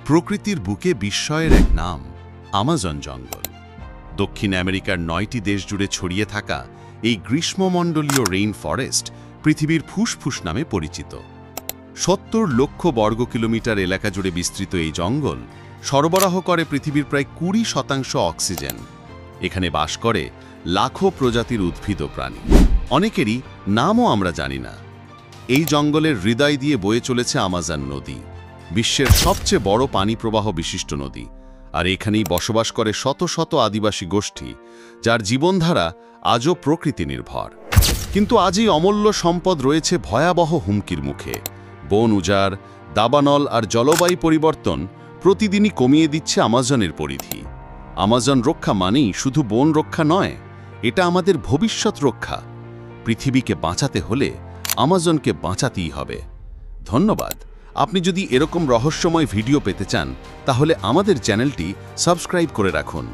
প্রকৃতির বুকে বিস্ময়ের এক নাম আমাজন জঙ্গল। দক্ষিণ আমেরিকার 9টি দেশ জুড়ে ছড়িয়ে থাকা এই গ্রীষ্মমণ্ডলীয় রেইন ফরেস্ট পৃথিবীর ফুসফুস নামে পরিচিত। 70 লক্ষ বর্গ কিলোমিটার এলাকা জুড়ে বিস্তৃত এই জঙ্গল সরবরাহ করে পৃথিবীর প্রায় 20% অক্সিজেন। এখানে বাস করে লাখো প্রজাতির উদ্ভিদ ও প্রাণী, অনেকেরই নামও আমরা জানি না। এই জঙ্গলের হৃদয় দিয়ে বয়ে চলেছে আমাজন নদী, বিশ্বের সবচেয়ে বড় পানি প্রবাহ বিশিষ্ট নদী। আর এখানেই বসবাস করে শত শত আদিবাসী গোষ্ঠী, যার জীবনধারা আজও প্রকৃতি নির্ভর। কিন্তু আজ এই অমূল্য সম্পদ রয়েছে ভয়াবহ হুমকির মুখে। বন উজাড়, দাবানল আর জলবায়ু পরিবর্তন প্রতিদিনই কমিয়ে দিচ্ছে আমাজনের পরিধি। আমাজন রক্ষা মানেই শুধু বন রক্ষা নয়, এটা আমাদের ভবিষ্যৎ রক্ষা। পৃথিবীকে বাঁচাতে হলে আমাজনকে বাঁচাতেই হবে। ধন্যবাদ। আপনি যদি এরকম রহস্যময় ভিডিও পেতে চান, তাহলে আমাদের চ্যানেলটি সাবস্ক্রাইব করে রাখুন।